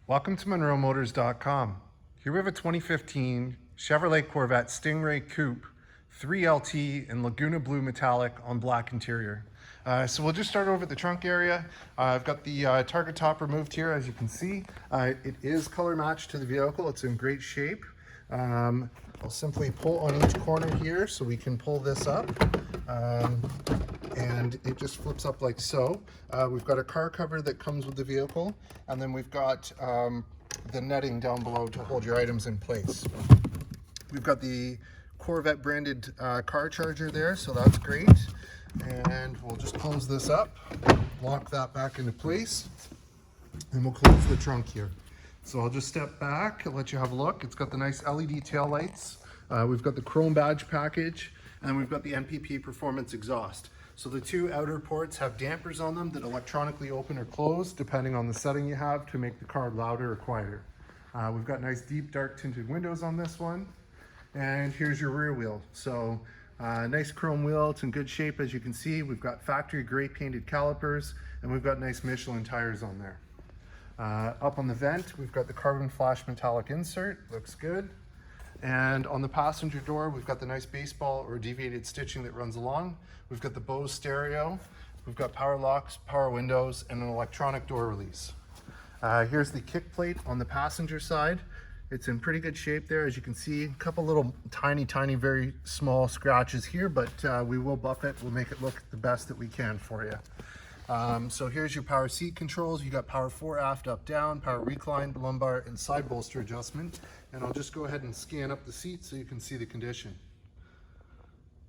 Welcome to MonroeMotors.com. Here we have a 2015 Chevrolet Corvette Stingray Coupe 3LT in Laguna Blue Metallic on black interior. So we'll just start over at the trunk area. I've got the target top removed here, as you can see. It is color matched to the vehicle. It's in great shape. I'll simply pull on each corner here so we can pull this up. And it just flips up like so. We've got a car cover that comes with the vehicle, and then we've got the netting down below to hold your items in place. We've got the Corvette branded car charger there, so that's great. And we'll just close this up, lock that back into place, and we'll close the trunk here. So I'll just step back and let you have a look. It's got the nice LED tail lights. We've got the chrome badge package, and then we've got the NPP performance exhaust. So the two outer ports have dampers on them that electronically open or close depending on the setting you have to make the car louder or quieter. We've got nice deep dark tinted windows on this one. And here's your rear wheel. So nice chrome wheel, it's in good shape as you can see. We've got factory gray painted calipers, and we've got nice Michelin tires on there. Up on the vent, we've got the carbon flash metallic insert, looks good. And on the passenger door, we've got the nice baseball or deviated stitching that runs along. We've got the Bose stereo, we've got power locks, power windows, and an electronic door release. Here's the kick plate on the passenger side. It's in pretty good shape there, as you can see. A couple little tiny, very small scratches here, but we will buff it. We'll make it look the best that we can for you. So here's your power seat controls. You got power fore, aft, up, down, power recline, lumbar, and side bolster adjustment. And I'll just go ahead and scan up the seat so you can see the condition.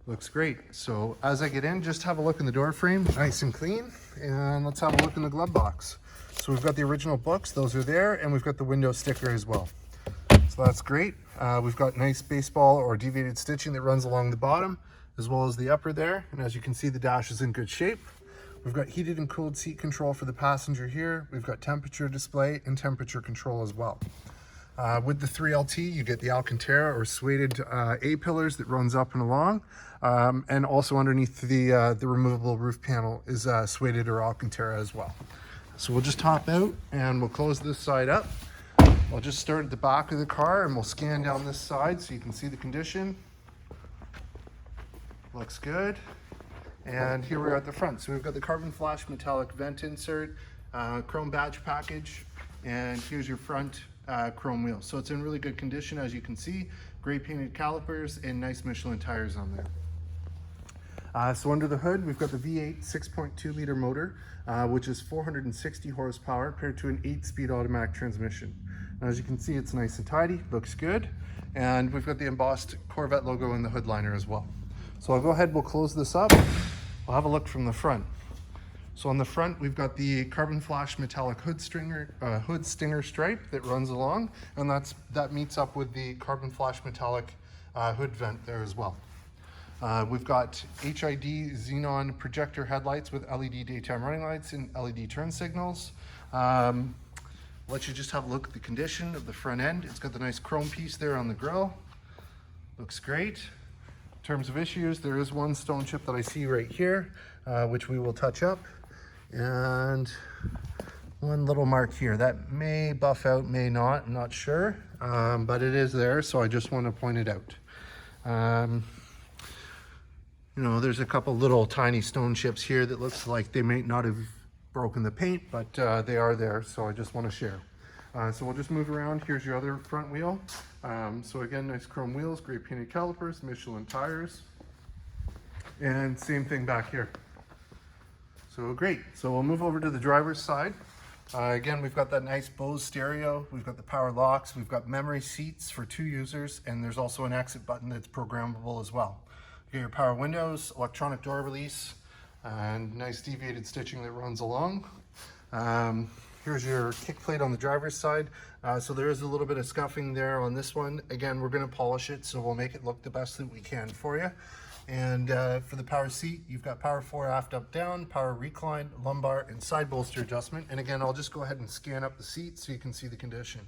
Looks great. So as I get in, just have a look in the door frame, nice and clean. And let's have a look in the glove box. So we've got the original books, those are there, and we've got the window sticker as well. So that's great. We've got nice baseball or deviated stitching that runs along the bottom, as well as the upper there. And as you can see, the dash is in good shape. We've got heated and cooled seat control for the passenger here. We've got temperature display and temperature control as well. With the 3LT, you get the Alcantara or suede A-pillars that runs up and along. And also underneath the removable roof panel is suede or Alcantara as well. So we'll just hop out and we'll close this side up. I'll just start at the back of the car and we'll scan down this side so you can see the condition. Looks good. And here we're at the front. So we've got the carbon flash metallic vent insert, chrome badge package, and here's your front chrome wheel. So it's in really good condition, as you can see. Gray painted calipers and nice Michelin tires on there. So under the hood, we've got the V8 6.2 liter motor, which is 460 horsepower paired to an 8-speed automatic transmission. Now, as you can see, it's nice and tidy, looks good. And we've got the embossed Corvette logo in the hood liner as well. So I'll go ahead, we'll close this up. We'll have a look from the front. So on the front, we've got the carbon flash metallic hood stinger stripe that runs along, and that meets up with the carbon flash metallic hood vent there as well. We've got HID Xenon projector headlights with LED daytime running lights and LED turn signals. Let you just have a look at the condition of the front end. It's got the nice chrome piece there on the grille. Looks great. In terms of issues, there is one stone chip that I see right here, which we will touch up. And one little mark here that may buff out, may not, I'm not sure, but it is there, so I just want to point it out. You know, there's a couple little tiny stone chips here that looks like they may not have broken the paint, but they are there, so I just want to share. So we'll just move around. Here's your other front wheel. So again, nice chrome wheels, gray painted calipers, Michelin tires, and same thing back here. So great. So we'll move over to the driver's side. Again, we've got that nice Bose stereo. We've got the power locks. We've got memory seats for 2 users, and there's also an exit button that's programmable as well. You get your power windows, electronic door release, and nice deviated stitching that runs along. Here's your kick plate on the driver's side. So there is a little bit of scuffing there on this one. Again, we're going to polish it, so we'll make it look the best that we can for you. And for the power seat, you've got power fore, aft, up, down, power recline, lumbar, and side bolster adjustment. And again, I'll just go ahead and scan up the seat so you can see the condition.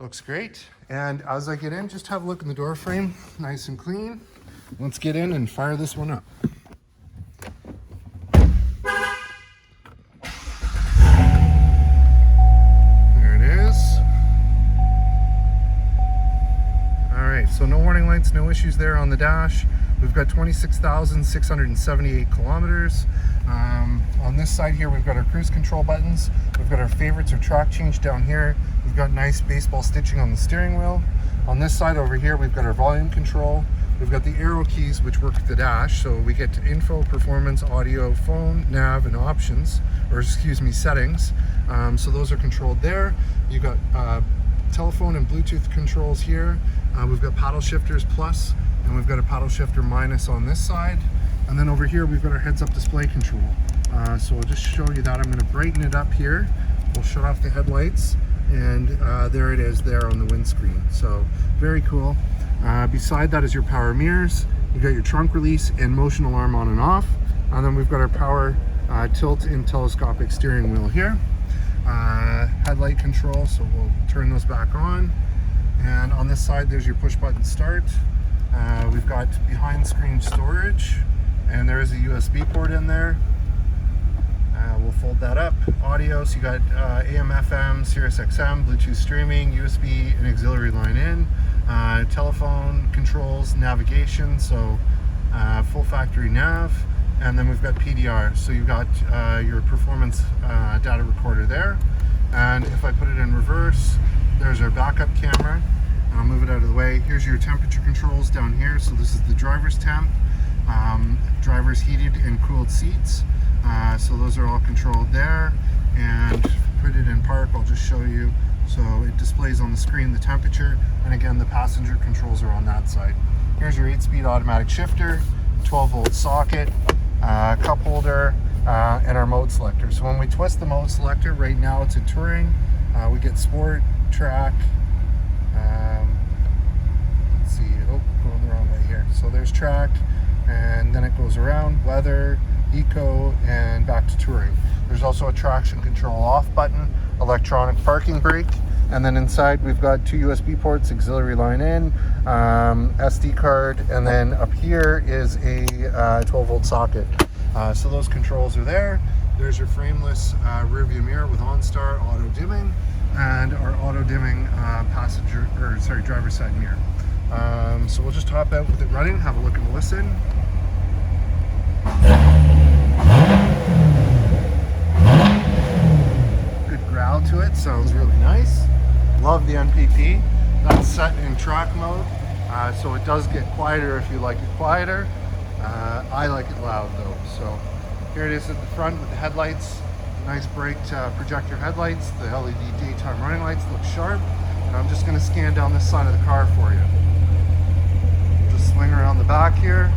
Looks great. And as I get in, just have a look in the door frame, nice and clean. Let's get in and fire this one up. no issues there on the dash. We've got 26,678 kilometers. On this side here, we've got our cruise control buttons. We've got our favorites or track change down here. We've got nice baseball stitching on the steering wheel. On this side over here, we've got our volume control. We've got the arrow keys, which work with the dash. So we get to info, performance, audio, phone, nav, and options, or excuse me, settings. So those are controlled there. You've got telephone and Bluetooth controls here. We've got paddle shifters plus, and we've got a paddle shifter minus on this side. And then over here, we've got our heads-up display control. So I'll just show you that. I'm going to brighten it up here. We'll shut off the headlights, and there it is there on the windscreen. So very cool. Beside that is your power mirrors. You've got your trunk release and motion alarm on and off. And then we've got our power tilt and telescopic steering wheel here. Headlight control, so we'll turn those back on. And on this side, there's your push button start. We've got behind screen storage, and there is a USB port in there. We'll fold that up. Audio, so you got AM, FM, Sirius XM, Bluetooth streaming, USB, and auxiliary line in. Telephone controls, navigation, so full factory nav. And then we've got PDR, so you've got your performance data recorder there. And if I put it in reverse, there's our backup camera. And I'll move it out of the way. Here's your temperature controls down here. So this is the driver's temp, driver's heated and cooled seats. So those are all controlled there. And put it in park, I'll just show you. So it displays on the screen the temperature. And again, the passenger controls are on that side. Here's your 8-speed automatic shifter, 12-volt socket, cup holder, and our mode selector. So when we twist the mode selector, right now it's in touring. We get sport, track. Let's see, oh, going the wrong way here. So there's track, and then it goes around, weather, eco, and back to touring. There's also a traction control off button, electronic parking brake, and then inside we've got 2 USB ports, auxiliary line in, SD card, and then up here is a 12-volt socket. So those controls are there. There's your frameless rear view mirror with OnStar, auto dimming, and our auto dimming driver's side mirror. So we'll just hop out with it running, have a look and listen. Good growl to it, sounds really nice. Love the NPP. That's set in track mode, so it does get quieter if you like it quieter. I like it loud though. So here it is at the front with the headlights, nice bright projector headlights. The LED daytime running lights look sharp. And I'm just going to scan down this side of the car for you. Just swing around the back here.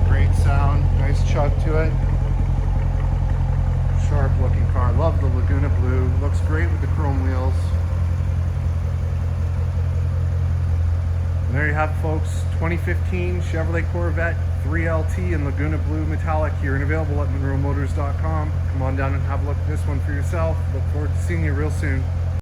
Great sound, nice chug to it. Sharp looking car. Love the Laguna Blue. Looks great with the chrome wheels. And there you have it, folks. 2015 Chevrolet Corvette 3LT in Laguna Blue Metallic here and available at MonroeMotors.com. Come on down and have a look at this one for yourself. Look forward to seeing you real soon.